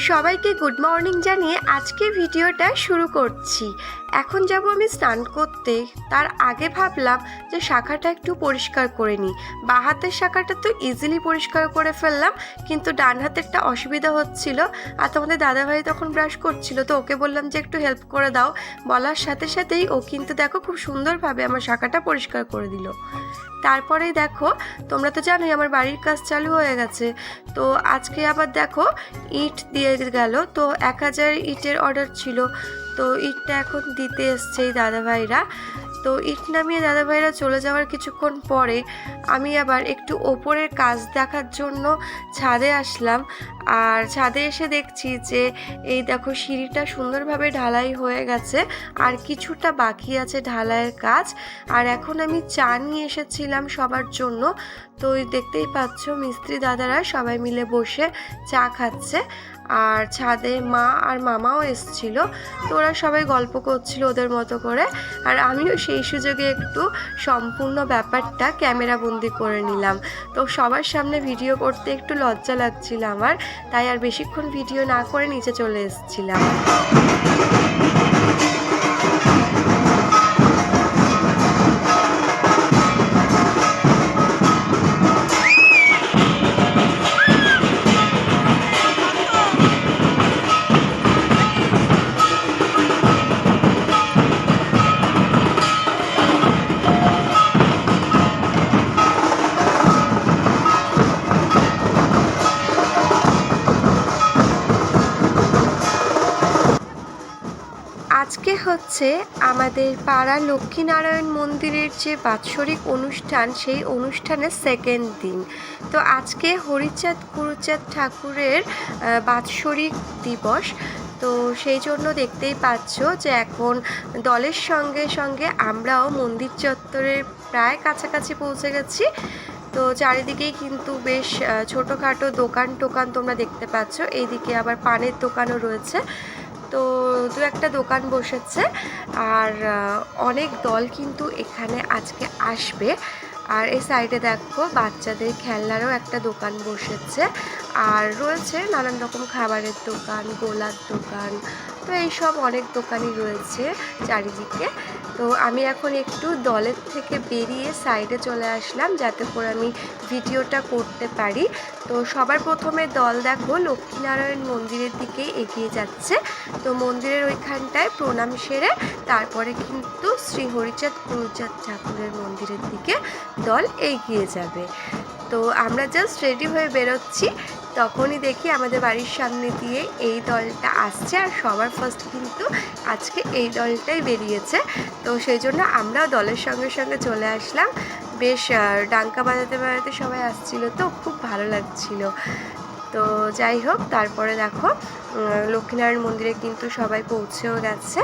সবাইকে good morning জানিয়ে আজকে ভিডিওটা শুরু করছি। এখন যাব আমি স্নান করতে, তার আগে ভাবলাম যে শাখাটা একটু পরিষ্কার করে নিই। বাঁ হাতের শাখাটা তো ইজিলি পরিষ্কার করে ফেললাম, কিন্তু ডান হাতেরটা অসুবিধা হচ্ছিল। আর তোমাদের দাদাভাই তখন ব্রাশ করছিল, তো ওকে বললাম যে একটু হেল্প করে দাও। বলার সাথে সাথেই ও কিন্তু দেখো খুব সুন্দরভাবে আমার শাখাটা পরিষ্কার করে দিল। তারপরেই দেখো, তোমরা তো জানোই আমার বাড়ির কাজ চালু হয়ে গেছে। তো আজকে আবার দেখো ইট দিয়ে গেল, তো 1000 ইটের অর্ডার ছিল। তো ইটটা এখন দিতে এসছে এই দাদাভাইরা। তো ইট নামিয়ে দাদাভাইরা চলে যাওয়ার কিছুক্ষণ পরে আমি আবার একটু ওপরের কাজ দেখার জন্য ছাদে আসলাম। আর ছাদে এসে দেখছি যে এই দেখো সিঁড়িটা সুন্দরভাবে ঢালাই হয়ে গেছে, আর কিছুটা বাকি আছে ঢালাইয়ের কাজ। আর এখন আমি চা নিয়ে এসেছিলাম সবার জন্য। তো দেখতেই পাচ্ছ মিস্ত্রি দাদারা সবাই মিলে বসে চা খাচ্ছে। আর ছাদে মা আর মামাও এসছিল, তো ওরা সবাই গল্প করছিল ওদের মতো করে। আর আমিও সেই সুযোগে একটু সম্পূর্ণ ব্যাপারটা ক্যামেরা বন্দি করে নিলাম। তো সবার সামনে ভিডিও করতে একটু লজ্জা লাগছিল আমার, তাই আর বেশিক্ষণ ভিডিও না করে নিচে চলে এসেছিলাম। আজকে হচ্ছে আমাদের পাড়া লক্ষ্মীনারায়ণ মন্দিরের যে বাৎসরিক অনুষ্ঠান, সেই অনুষ্ঠানের সেকেন্ড দিন। তো আজকে হরিচাঁদ গুরুচাঁদ ঠাকুরের বাৎসরিক দিবস। তো সেই জন্য দেখতেই পাচ্ছ যে এখন দলের সঙ্গে সঙ্গে আমরাও মন্দির চত্বরের প্রায় কাছাকাছি পৌঁছে গেছি। তো চারিদিকেই কিন্তু বেশ ছোটোখাটো দোকান টোকান তোমরা দেখতে পাচ্ছ। এইদিকে আবার পানের দোকানও রয়েছে, তো দু একটা দোকান বসেছে। আর অনেক দল কিন্তু এখানে আজকে আসবে। আর এই সাইডে দেখো বাচ্চাদের খেলনারও একটা দোকান বসেছে, আর রয়েছে নানান রকম খাবারের দোকান, গোলার দোকান। তো এইসব অনেক দোকানই রয়েছে চারিদিকে। তো আমি এখন একটু দলের থেকে বেরিয়ে সাইডে চলে আসলাম, যাতে করে আমি ভিডিওটা করতে পারি। তো সবার প্রথমে দল দেখো লক্ষ্মীনারায়ণ মন্দিরের দিকে এগিয়ে যাচ্ছে। তো মন্দিরের ওইখানটায় প্রণাম সেরে তারপরে কিন্তু শ্রী হরিচাঁদ গুরুচাঁদ ঠাকুরের মন্দিরের দিকে দল এগিয়ে যাবে। তো আমরা জাস্ট রেডি হয়ে বেরোচ্ছি, তখনই দেখি আমাদের বাড়ির সামনে দিয়ে এই দলটা আসছে। আর সবার ফার্স্ট কিন্তু আজকে এই দলটাই বেরিয়েছে, তো সেই জন্য আমরাও দলের সঙ্গে সঙ্গে চলে আসলাম। বেশ ডাঙ্কা বাজাতে বাজাতে সবাই আসছিল, তো খুব ভালো লাগছিল। তো যাই হোক, তারপরে দেখো লক্ষ্মীনারায়ণ মন্দিরে কিন্তু সবাই পৌঁছেও গেছে।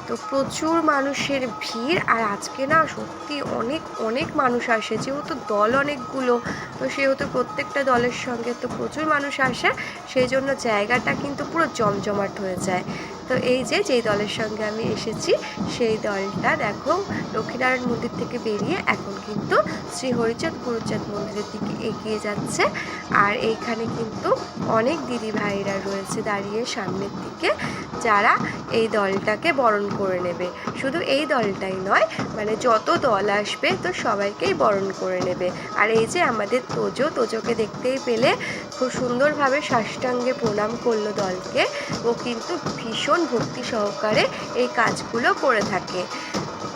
তো প্রচুর মানুষের ভিড়, আর আজকে না সত্যি অনেক অনেক মানুষ আসে, যেহেতু দল অনেকগুলো, তো সেহেতু প্রত্যেকটা দলের সঙ্গে তো প্রচুর মানুষ আসে, সেই জন্য জায়গাটা কিন্তু পুরো জমজমাট হয়ে যায়। তো এই যে যেই দলের সঙ্গে আমি এসেছি সেই দলটা দেখো লক্ষ্মীনারায়ণ মন্দির থেকে বেরিয়ে এখন কিন্তু শ্রী হরিচাঁদ গুরুচাঁদ মন্দিরের দিকে এগিয়ে যাচ্ছে। আর এইখানে কিন্তু অনেক দিদি ভাইরা রয়েছে দাঁড়িয়ে সামনের দিকে, যারা এই দলটাকে বরণ করে নেবে। শুধু এই দলটাই নয়, মানে যত দল আসবে তো সবাইকেই বরণ করে নেবে। আর এই যে আমাদের তোজোকে দেখতেই পেলে খুব সুন্দরভাবে সাষ্টাঙ্গে প্রণাম করলো দলকে। ও কিন্তু ভীষণ ভক্তি সহকারে এই কাজগুলো করে থাকে।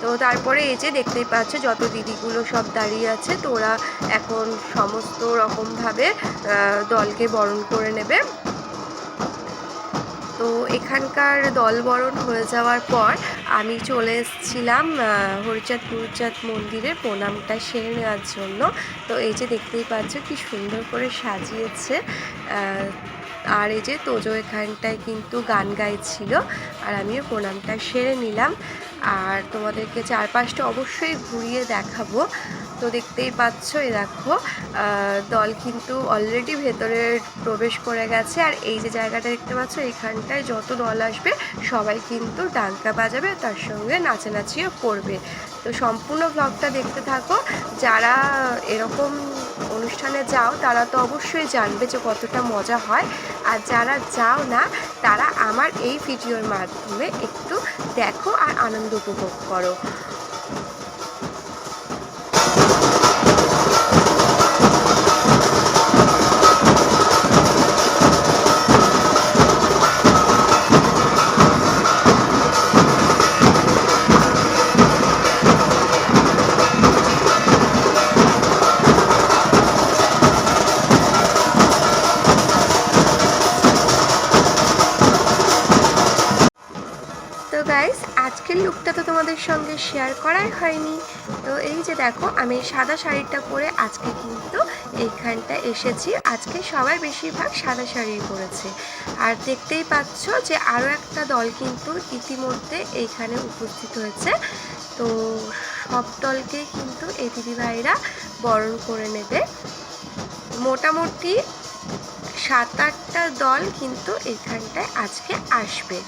তো তারপরে এই যে দেখতেই পাচ্ছ যত দিদিগুলো সব দাঁড়িয়ে আছে, তো ওরা এখন সমস্ত রকমভাবে দলকে বরণ করে নেবে। তো এখানকার দল বরণ হয়ে যাওয়ার পর আমি চলে এসেছিলাম হরিচাঁদ গুরুচাঁদ মন্দিরে প্রণামটা সেরে নেওয়ার জন্য। তো এই যে দেখতেই পাচ্ছ কি সুন্দর করে সাজিয়েছে। আর এই যে তোজো এখানটায় কিন্তু গান গাইছিল, আর আমিও প্রণামটা সেরে নিলাম। আর তোমাদেরকে চারপাশটা অবশ্যই ঘুরিয়ে দেখাবো। তো দেখতেই পাচ্ছ, এই দেখো দল কিন্তু অলরেডি ভেতরে প্রবেশ করে গেছে। আর এই যে জায়গাটা দেখতে পাচ্ছ, এখানটায় যত দল আসবে সবাই কিন্তু ডাঙ্কা বাজাবে, তার সঙ্গে নাচানাচিও করবে। তো সম্পূর্ণ ব্লগটা দেখতে থাকো। যারা এরকম অনুষ্ঠানে যাও তারা তো অবশ্যই জানবে যে কতটা মজা হয়। আর যারা যাও না তারা আমার এই ভিডিওর মাধ্যমে একটু দেখো আর আনন্দ উপভোগ করো। তো গাইস, আজকের লুকটা তো তোমাদের সঙ্গে শেয়ার করাই হয়নি। তো এই যে দেখো, আমি সাদা শাড়িটা পরে আজকে কিন্তু এইখানটা এসেছি। আজকে সবাই বেশিরভাগ সাদা শাড়ি পরেছে। আর দেখতেই পাচ্ছ যে আরও একটা দল কিন্তু ইতিমধ্যে এইখানে উপস্থিত হয়েছে। তো সব দলকেই কিন্তু এই দিদিভাইরা বরণ করে নেবে। মোটামুটি 7-8টা দল কিন্তু এইখানটায় আজকে আসবে।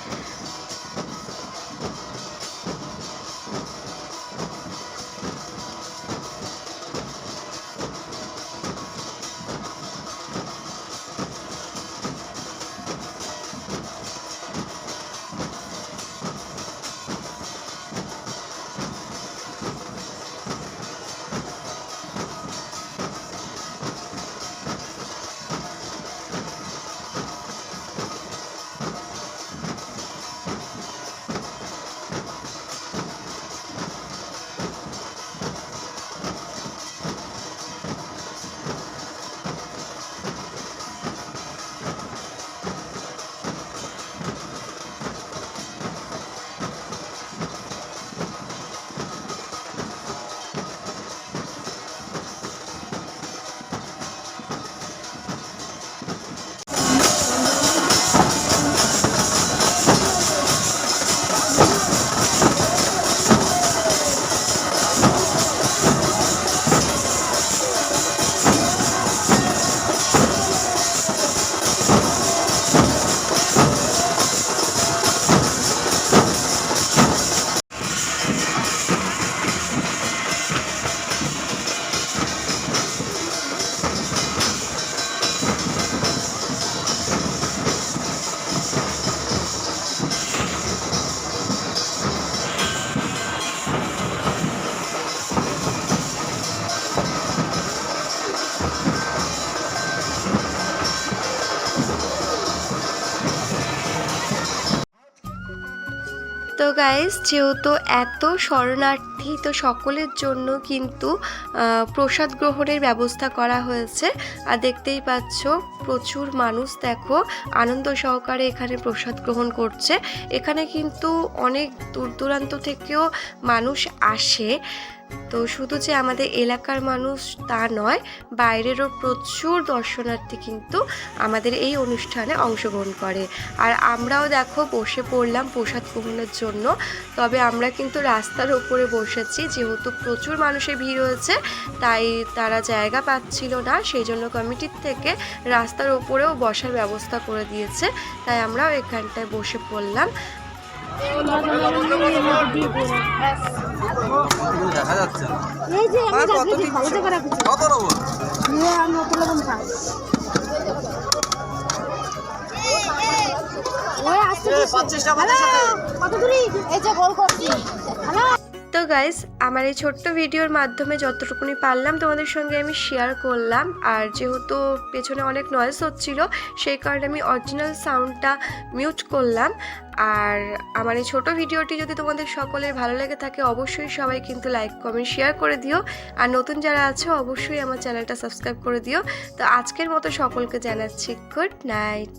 তো গাইস, যেহেতু এত শরণার্থী, তো সকলের জন্য কিন্তু প্রসাদ গ্রহণের ব্যবস্থা করা হয়েছে। আর দেখতেই পাচ্ছ প্রচুর মানুষ দেখো আনন্দ সহকারে এখানে প্রসাদ গ্রহণ করছে। এখানে কিন্তু অনেক দূর দূরান্ত থেকেও মানুষ আসে। তো শুধু যে আমাদের এলাকার মানুষ তা নয়, বাইরেরও প্রচুর দর্শনার্থী কিন্তু আমাদের এই অনুষ্ঠানে অংশগ্রহণ করে। আর আমরাও দেখো বসে পড়লাম প্রসাদ গ্রহণের জন্য। তবে আমরা কিন্তু রাস্তার ওপরে বসেছি, যেহেতু প্রচুর মানুষের ভিড় হয়েছে তাই তারা জায়গা পাচ্ছিল না, সেই জন্য কমিটির থেকে রাস্তার ওপরেও বসার ব্যবস্থা করে দিয়েছে। তাই আমরাও এখানটায় বসে পড়লাম। দেখা যাচ্ছে তো গাইস, আমার এই ছোট্ট ভিডিওর মাধ্যমে যতটুকুনি পারলাম তোমাদের সঙ্গে আমি শেয়ার করলাম। আর যেহেতু পেছনে অনেক নয়েজ হচ্ছিল, সেই কারণে আমি অরিজিনাল সাউন্ডটা মিউট করলাম। আর আমার এই ছোটো ভিডিওটি যদি তোমাদের সকলের ভালো লেগে থাকে, অবশ্যই সবাই কিন্তু লাইক কমেন্ট শেয়ার করে দিও। আর নতুন যারা আছো অবশ্যই আমার চ্যানেলটা সাবস্ক্রাইব করে দিও। তো আজকের মতো সকলকে জানাচ্ছি গুড নাইট।